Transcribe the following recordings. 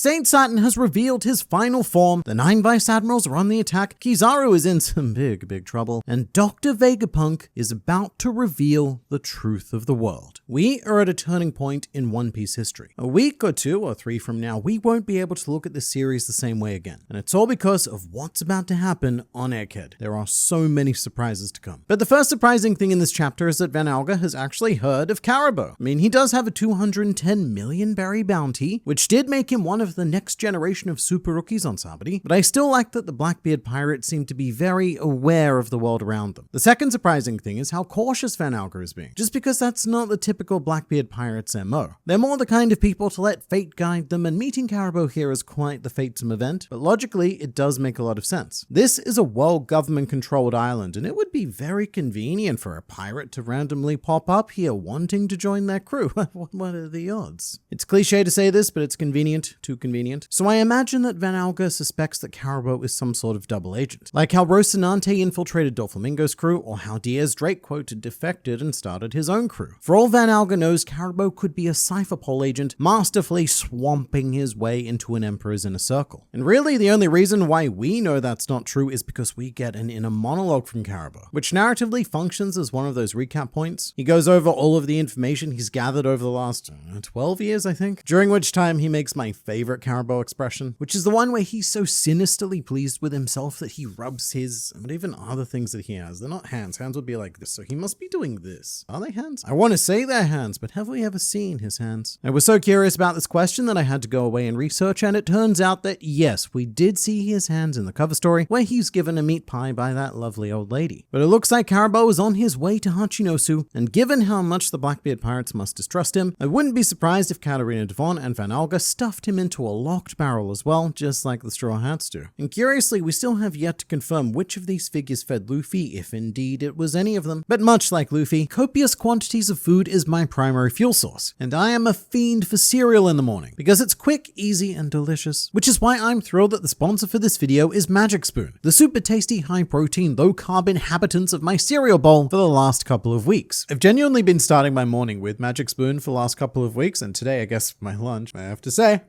Saint Saturn has revealed his final form, the 9 Vice Admirals are on the attack, Kizaru is in some big trouble, and Dr. Vegapunk is about to reveal the truth of the world. We are at a turning point in One Piece history. A week or 2 or 3 from now, we won't be able to look at this series the same way again. And it's all because of what's about to happen on Egghead. There are so many surprises to come. But the first surprising thing in this chapter is that Van Alga has actually heard of Caribou. I mean, he does have a 210 million berry bounty, which did make him one of the next generation of super rookies on Sabadi, but I still like that the Blackbeard pirates seem to be very aware of the world around them. The second surprising thing is how cautious Van Alga is being, just because that's not the typical Blackbeard pirates MO. They're more the kind of people to let fate guide them, and meeting Caribou here is quite the fatesome event, but logically it does make a lot of sense. This is a world government controlled island, and it would be very convenient for a pirate to randomly pop up here wanting to join their crew. What are the odds? It's cliche to say this, but it's convenient, too convenient. So I imagine that Van Alga suspects that Caribou is some sort of double agent, like how Rocinante infiltrated Doflamingo's crew, or how Diaz Drake quoted defected and started his own crew. For all Van Alga knows, Caribou could be a Cypherpole agent, masterfully swamping his way into an Emperor's inner circle. And really, the only reason why we know that's not true is because we get an inner monologue from Caribou, which narratively functions as one of those recap points. He goes over all of the information he's gathered over the last 12 years, I think, during which time he makes my favorite Caribou expression, which is the one where he's so sinisterly pleased with himself that he rubs his, what even are the things that he has? They're not hands. Hands would be like this, so he must be doing this. Are they hands? I want to say they're hands, but have we ever seen his hands? I was so curious about this question that I had to go away and research, and it turns out that yes, we did see his hands in the cover story, where he's given a meat pie by that lovely old lady. But it looks like Caribou is on his way to Hachinosu, and given how much the Blackbeard pirates must distrust him, I wouldn't be surprised if Katarina Devon and Van Alga stuffed him into a locked barrel as well, just like the Straw Hats do. And curiously, we still have yet to confirm which of these figures fed Luffy, if indeed it was any of them. But much like Luffy, copious quantities of food is my primary fuel source, and I am a fiend for cereal in the morning, because it's quick, easy, and delicious. Which is why I'm thrilled that the sponsor for this video is Magic Spoon, the super tasty, high-protein, low-carb inhabitants of my cereal bowl for the last couple of weeks. I've genuinely been starting my morning with Magic Spoon for the last couple of weeks, and today, I guess, my lunch, I have to say,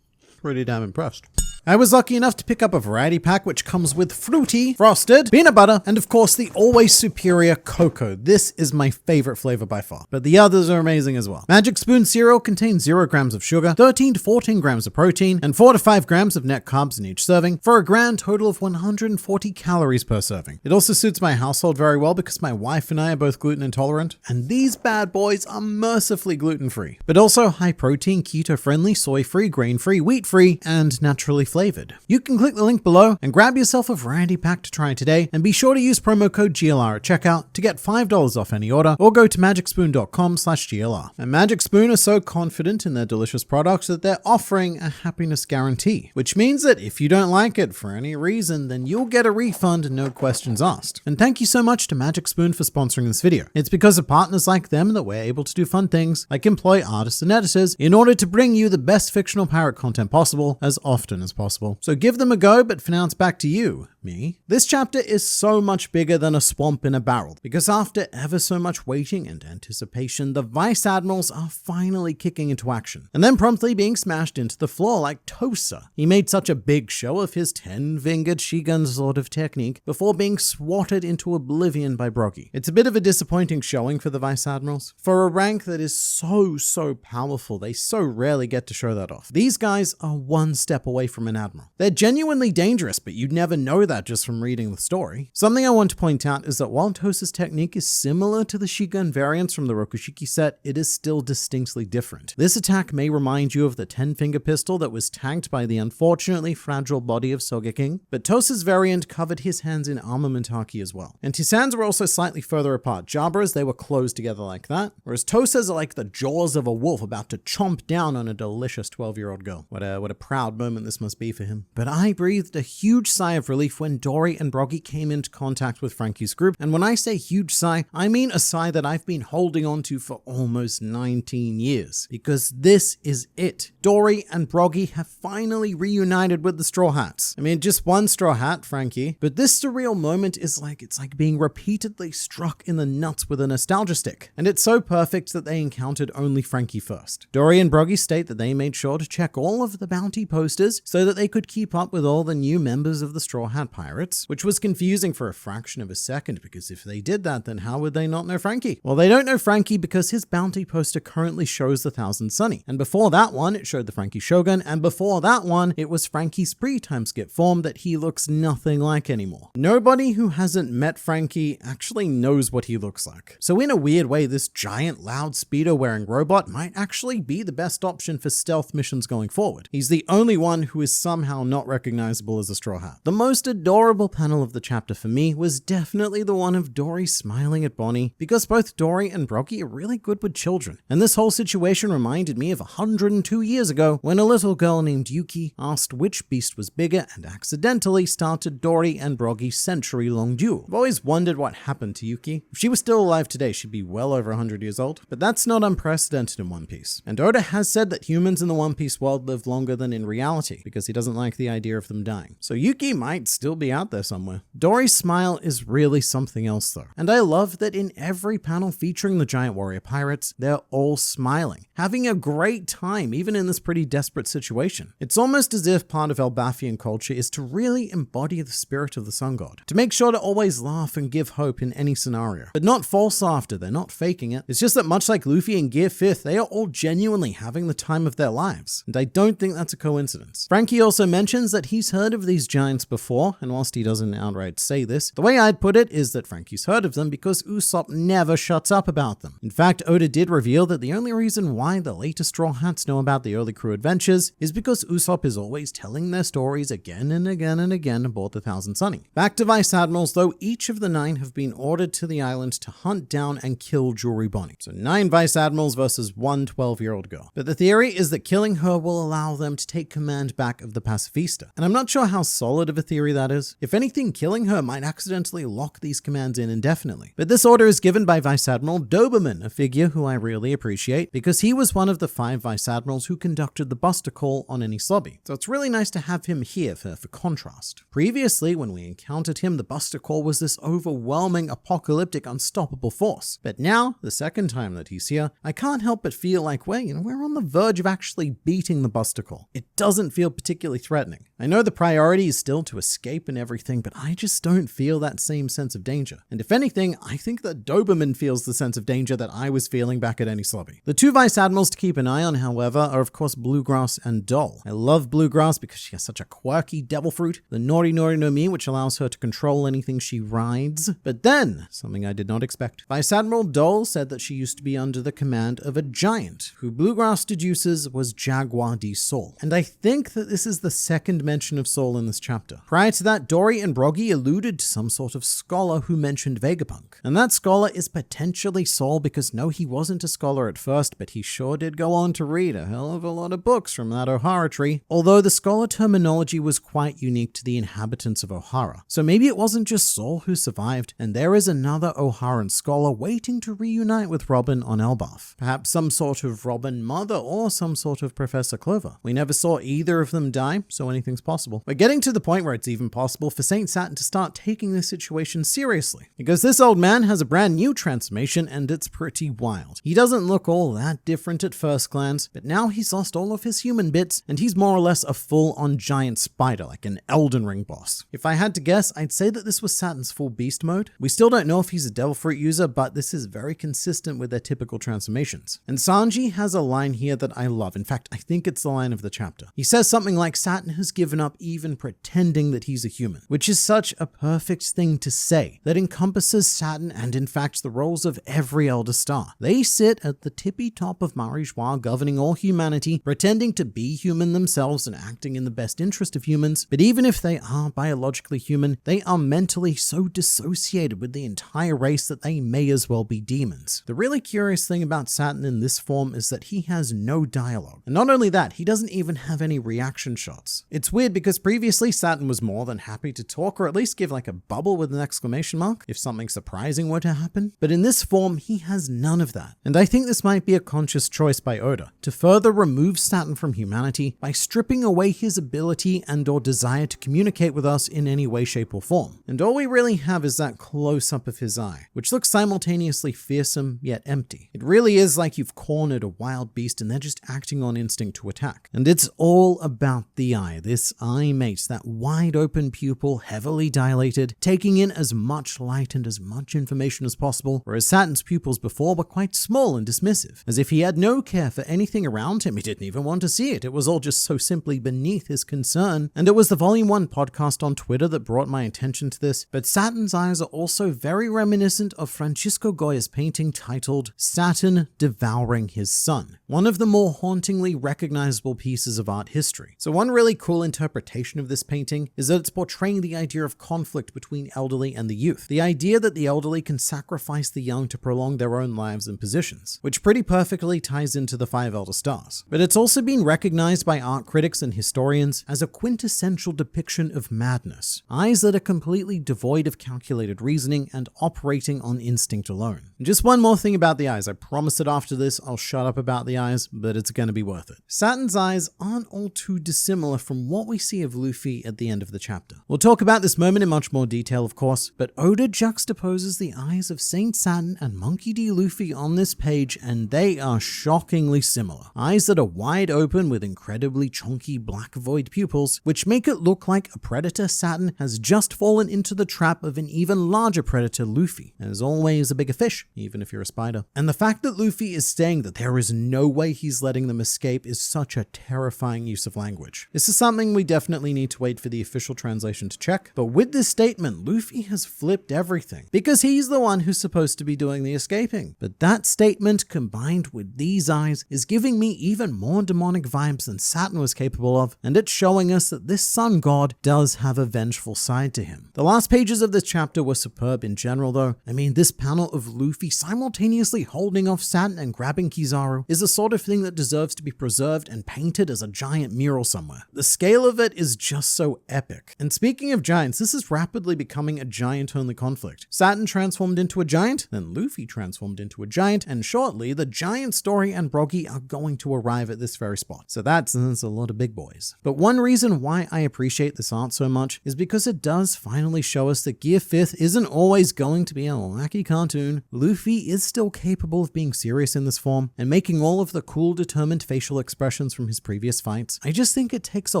pretty damn impressed. I was lucky enough to pick up a variety pack which comes with fruity, frosted, peanut butter, and of course the always superior cocoa. This is my favorite flavor by far, but the others are amazing as well. Magic Spoon cereal contains 0 grams of sugar, 13 to 14 grams of protein, and 4 to 5 grams of net carbs in each serving, for a grand total of 140 calories per serving. It also suits my household very well because my wife and I are both gluten intolerant, and these bad boys are mercifully gluten-free, but also high protein, keto-friendly, soy-free, grain-free, wheat-free, and naturally flavored. You can click the link below and grab yourself a variety pack to try today, and be sure to use promo code GLR at checkout to get $5 off any order, or go to magicspoon.com/GLR. And Magic Spoon are so confident in their delicious products that they're offering a happiness guarantee, which means that if you don't like it for any reason, then you'll get a refund, no questions asked. And thank you so much to Magic Spoon for sponsoring this video. It's because of partners like them that we're able to do fun things like employ artists and editors in order to bring you the best fictional pirate content possible as often as possible. So give them a go, but for now it's back to you, me. This chapter is so much bigger than a swamp in a barrel, because after ever so much waiting and anticipation, the Vice Admirals are finally kicking into action, and then promptly being smashed into the floor like Tosa. He made such a big show of his 10-fingered Shigun sort of technique before being swatted into oblivion by Broggy. It's a bit of a disappointing showing for the Vice Admirals. For a rank that is so powerful, they so rarely get to show that off. These guys are one step away from an admiral. They're genuinely dangerous, but you'd never know that just from reading the story. Something I want to point out is that while Tosa's technique is similar to the Shigun variants from the Rokushiki set, it is still distinctly different. This attack may remind you of the 10-finger pistol that was tanked by the unfortunately fragile body of Sogeking, but Tosa's variant covered his hands in armament haki as well. And his hands were also slightly further apart. Jabra's, they were closed together like that, whereas Tosa's are like the jaws of a wolf about to chomp down on a delicious 12-year-old girl. What a proud moment this must be for him. But I breathed a huge sigh of relief when when Dory and Broggy came into contact with Frankie's group, and when I say huge sigh, I mean a sigh that I've been holding on to for almost 19 years. Because this is it. Dory and Broggy have finally reunited with the Straw Hats. I mean, just one Straw Hat, Frankie, but this surreal moment is it's like being repeatedly struck in the nuts with a nostalgia stick. And it's so perfect that they encountered only Frankie first. Dory and Broggy state that they made sure to check all of the bounty posters so that they could keep up with all the new members of the Straw Hat Pirates, which was confusing for a fraction of a second, because if they did that, then how would they not know Frankie? Well, they don't know Frankie because his bounty poster currently shows the Thousand Sunny. And before that one, it showed the Frankie Shogun, and before that one, it was Frankie's pre-time skip form that he looks nothing like anymore. Nobody who hasn't met Frankie actually knows what he looks like. So in a weird way, this giant, loud, speedo-wearing robot might actually be the best option for stealth missions going forward. He's the only one who is somehow not recognizable as a Straw Hat. The most adorable panel of the chapter for me was definitely the one of Dory smiling at Bonnie, because both Dory and Broggy are really good with children. And this whole situation reminded me of 102 years ago when a little girl named Yuki asked which beast was bigger and accidentally started Dory and Broggy's century-long duel. I've always wondered what happened to Yuki. If she was still alive today, she'd be well over 100 years old. But that's not unprecedented in One Piece. And Oda has said that humans in the One Piece world live longer than in reality, because he doesn't like the idea of them dying. So Yuki might still be out there somewhere. Dory's smile is really something else though. And I love that in every panel featuring the giant warrior pirates, they're all smiling, having a great time even in this pretty desperate situation. It's almost as if part of Elbathian culture is to really embody the spirit of the sun god, to make sure to always laugh and give hope in any scenario, but not false laughter. They're not faking it. It's just that much like Luffy and Gear 5th, they are all genuinely having the time of their lives, and I don't think that's a coincidence. Frankie also mentions that he's heard of these giants before, and whilst he doesn't outright say this, the way I'd put it is that Frankie's heard of them because Usopp never shuts up about them. In fact, Oda did reveal that the only reason why the later Straw Hats know about the early crew adventures is because Usopp is always telling their stories again and again and again aboard the Thousand Sunny. Back to Vice Admirals though, each of the 9 have been ordered to the island to hunt down and kill Jewelry Bonnie. So 9 Vice Admirals versus one 12-year-old girl. But the theory is that killing her will allow them to take command back of the Pacifista. And I'm not sure how solid of a theory that is. If anything, killing her might accidentally lock these commands in indefinitely. But this order is given by Vice Admiral Doberman, a figure who I really appreciate because he was one of the 5 Vice Admirals who conducted the Buster Call on Enies Lobby. So it's really nice to have him here for contrast. Previously, when we encountered him, the Buster Call was this overwhelming, apocalyptic, unstoppable force. But now, the second time that he's here, I can't help but feel like we're on the verge of actually beating the Buster Call. It doesn't feel particularly threatening. I know the priority is still to escape and everything, but I just don't feel that same sense of danger. And if anything, I think that Doberman feels the sense of danger that I was feeling back at Enies Lobby. The 2 Vice Admirals to keep an eye on, however, are of course Bluegrass and Doll. I love Bluegrass because she has such a quirky devil fruit, the Nori Nori no Mi, which allows her to control anything she rides. But then, something I did not expect, Vice Admiral Doll said that she used to be under the command of a giant, who Bluegrass deduces was Jaguar D. Sol. And I think that this is the second mention of Sol in this chapter. Prior to that, Dory and Broggy alluded to some sort of scholar who mentioned Vegapunk. And that scholar is potentially Sol because no, he wasn't a scholar at first, but he sure did go on to read a hell of a lot of books from that Ohara tree, although the scholar terminology was quite unique to the inhabitants of Ohara. So maybe it wasn't just Sol who survived, and there is another Oharan scholar waiting to reunite with Robin on Elbaf. Perhaps some sort of Robin mother or some sort of Professor Clover. We never saw either of them die, so anything's possible. We're getting to the point where it's even possible for Saint Saturn to start taking this situation seriously, because this old man has a brand new transformation and it's pretty wild. He doesn't look all that different at first glance, but now he's lost all of his human bits and he's more or less a full-on giant spider, like an Elden Ring boss. If I had to guess, I'd say that this was Saturn's full beast mode. We still don't know if he's a Devil Fruit user, but this is very consistent with their typical transformations. And Sanji has a line here that I love. In fact, I think it's the line of the chapter. He says something like Saturn has given up even pretending that he's a human, which is such a perfect thing to say that encompasses Saturn and in fact the roles of every Elder Star. They sit at the tippy top of Marijois, governing all humanity, pretending to be human themselves and acting in the best interest of humans, but even if they are biologically human, they are mentally so dissociated with the entire race that they may as well be demons. The really curious thing about Saturn in this form is that he has no dialogue. And not only that, he doesn't even have any reaction shots. It's weird because previously Saturn was more more than happy to talk, or at least give like a bubble with an exclamation mark if something surprising were to happen. But in this form, he has none of that. And I think this might be a conscious choice by Oda to further remove Saturn from humanity by stripping away his ability and or desire to communicate with us in any way, shape, or form. And all we really have is that close-up of his eye, which looks simultaneously fearsome yet empty. It really is like you've cornered a wild beast and they're just acting on instinct to attack. And it's all about the eye. This eye mates, that wide open pupil, heavily dilated, taking in as much light and as much information as possible, whereas Saturn's pupils before were quite small and dismissive, as if he had no care for anything around him. He didn't even want to see it. It was all just so simply beneath his concern. And it was the Volume 1 podcast on Twitter that brought my attention to this, but Saturn's eyes are also very reminiscent of Francisco Goya's painting titled Saturn Devouring His Son, one of the more hauntingly recognizable pieces of art history. So one really cool interpretation of this painting is that it's portraying the idea of conflict between elderly and the youth, the idea that the elderly can sacrifice the young to prolong their own lives and positions, which pretty perfectly ties into the 5 elder stars. But it's also been recognized by art critics and historians as a quintessential depiction of madness, eyes that are completely devoid of calculated reasoning and operating on instinct alone. And just one more thing about the eyes. I promise that after this I'll shut up about the eyes, but it's going to be worth it. Saturn's eyes aren't all too dissimilar from what we see of Luffy at the end of the chapter. We'll talk about this moment in much more detail, of course, but Oda juxtaposes the eyes of Saint Saturn and Monkey D. Luffy on this page, and they are shockingly similar. Eyes that are wide open with incredibly chunky black void pupils, which make it look like a predator Saturn has just fallen into the trap of an even larger predator Luffy. There's always a bigger fish, even if you're a spider. And the fact that Luffy is saying that there is no way he's letting them escape is such a terrifying use of language. This is something we definitely need to wait for the official translation to check, but with this statement, Luffy has flipped everything, because he's the one who's supposed to be doing the escaping. But that statement combined with these eyes is giving me even more demonic vibes than Saturn was capable of, and it's showing us that this sun god does have a vengeful side to him. The last pages of this chapter were superb in general though. I mean, this panel of Luffy simultaneously holding off Saturn and grabbing Kizaru is the sort of thing that deserves to be preserved and painted as a giant mural somewhere. The scale of it is just so epic. And speaking of giants, this is rapidly becoming a giant-only conflict. Saturn transformed into a giant, then Luffy transformed into a giant, and shortly, the giant story and Broggy are going to arrive at this very spot. So that's a lot of big boys. But one reason why I appreciate this art so much is because it does finally show us that Gear 5th isn't always going to be a wacky cartoon. Luffy is still capable of being serious in this form and making all of the cool, determined facial expressions from his previous fights. I just think it takes a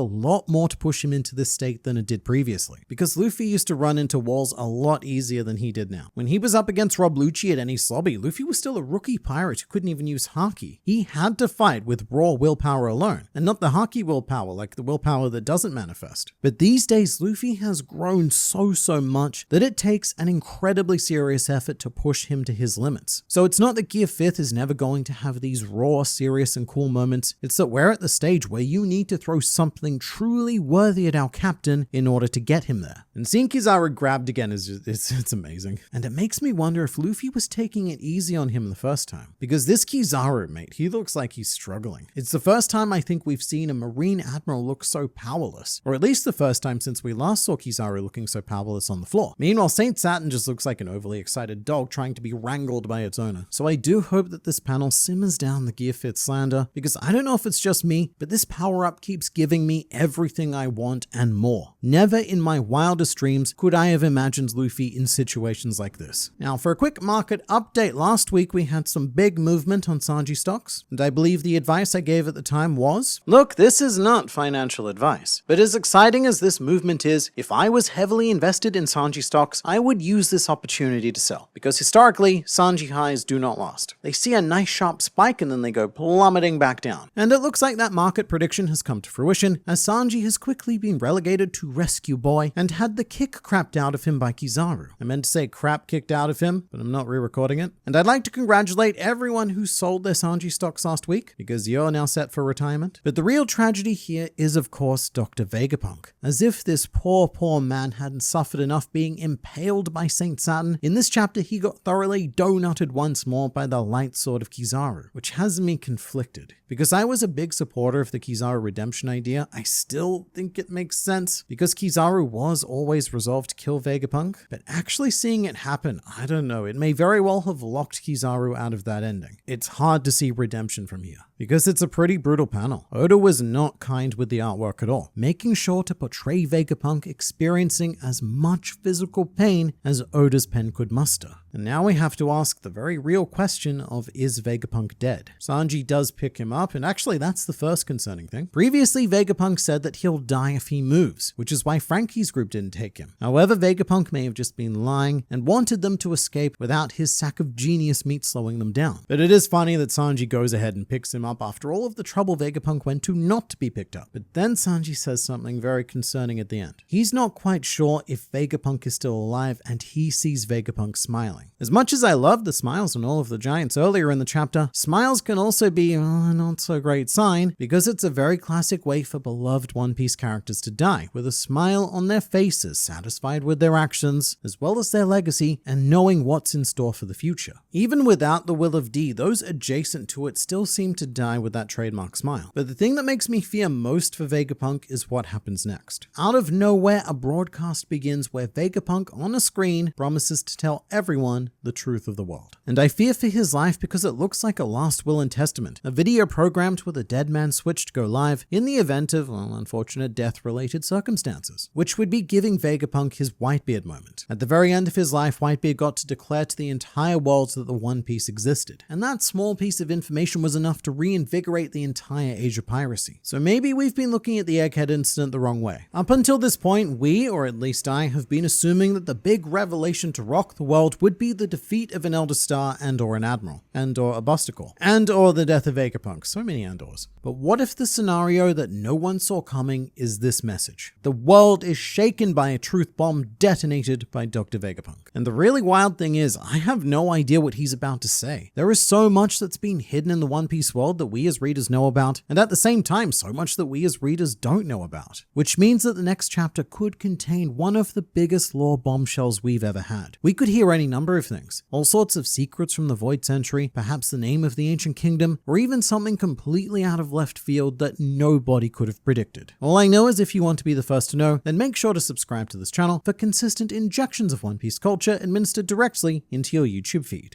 lot more to push him into this state than it did previously, because Luffy used to run into walls a lot easier than he did now. When he was up against Rob Lucci at any slobby, Luffy was still a rookie pirate who couldn't even use haki. He had to fight with raw willpower alone, and not the haki willpower, like the willpower that doesn't manifest. But these days, Luffy has grown so much that it takes an incredibly serious effort to push him to his limits. So it's not that Gear 5th is never going to have these raw, serious, and cool moments. It's that we're at the stage where you need to throw something truly worthy at our captain in order to get him there. And seeing Kizaru grabbed again is just, it's amazing. And it makes me wonder if Luffy was taking it easy on him the first time. Because this Kizaru, mate, he looks like he's struggling. It's the first time I think we've seen a Marine Admiral look so powerless. Or at least the first time since we last saw Kizaru looking so powerless on the floor. Meanwhile, Saint Saturn just looks like an overly excited dog trying to be wrangled by its owner. So I do hope that this panel simmers down the Gear 5th slander, because I don't know if it's just me, but this power-up keeps giving me everything I want and more. Never in my wildest dreams could I have imagined Luffy in situations like this. Now, for a quick market update, last week we had some big movement on Sanji stocks, and I believe the advice I gave at the time was, look, this is not financial advice, but as exciting as this movement is, if I was heavily invested in Sanji stocks, I would use this opportunity to sell, because historically, Sanji highs do not last. They see a nice sharp spike and then they go plummeting back down. And it looks like that market prediction has come to fruition, as Sanji has quickly been relegated to rescue boy and had the kick crapped out of him by Kizaru. I meant to say crap kicked out of him, but I'm not re-recording it. And I'd like to congratulate everyone who sold their Sanji stocks last week, because you're now set for retirement. But the real tragedy here is, of course, Dr. Vegapunk. As if this poor man hadn't suffered enough being impaled by Saint Saturn, in this chapter he got thoroughly donutted once more by the light sword of Kizaru, which has me conflicted. Because I was a big supporter of the Kizaru redemption idea, I still think it makes sense, because because Kizaru was always resolved to kill Vegapunk, but actually seeing it happen, I don't know, it may very well have locked Kizaru out of that ending. It's hard to see redemption from here, because it's a pretty brutal panel. Oda was not kind with the artwork at all, making sure to portray Vegapunk experiencing as much physical pain as Oda's pen could muster. And now we have to ask the very real question of, is Vegapunk dead? Sanji does pick him up, and actually that's the first concerning thing. Previously, Vegapunk said that he'll die if he moves, which is why Frankie's group didn't take him. However, Vegapunk may have just been lying and wanted them to escape without his sack of genius meat slowing them down. But it is funny that Sanji goes ahead and picks him up after all of the trouble Vegapunk went to not to be picked up. But then Sanji says something very concerning at the end. He's not quite sure if Vegapunk is still alive, and he sees Vegapunk smiling. As much as I love the smiles on all of the giants earlier in the chapter, smiles can also be a not so great sign, because it's a very classic way for beloved One Piece characters to die, with a smile on their faces, satisfied with their actions, as well as their legacy, and knowing what's in store for the future. Even without the will of D, those adjacent to it still seem to die with that trademark smile. But the thing that makes me fear most for Vegapunk is what happens next. Out of nowhere, a broadcast begins where Vegapunk on a screen promises to tell everyone the truth of the world. And I fear for his life because it looks like a last will and testament, a video programmed with a dead man switch to go live in the event of, well, unfortunate death-related circumstances, which would be giving Vegapunk his Whitebeard moment. At the very end of his life, Whitebeard got to declare to the entire world that the One Piece existed, and that small piece of information was enough to reinvigorate the entire age of piracy. So maybe we've been looking at the Egghead incident the wrong way. Up until this point, we, or at least I, have been assuming that the big revelation to rock the world would be the defeat of an Elder Star and or an Admiral, and or a Busticle, and or the death of Vegapunk. So many and-ors. But what if the scenario that no one saw coming is this message? The world is shaken by a truth bomb detonated by Dr. Vegapunk. And the really wild thing is, I have no idea what he's about to say. There is so much that's been hidden in the One Piece world that we as readers know about, and at the same time, so much that we as readers don't know about. Which means that the next chapter could contain one of the biggest lore bombshells we've ever had. We could hear any number of things. All sorts of secrets from the Void Century, perhaps the name of the ancient kingdom, or even something completely out of left field that nobody could have predicted. All I know is if you want to be the first to know, then make sure to subscribe to this channel for consistent injections of One Piece culture administered directly into your YouTube feed.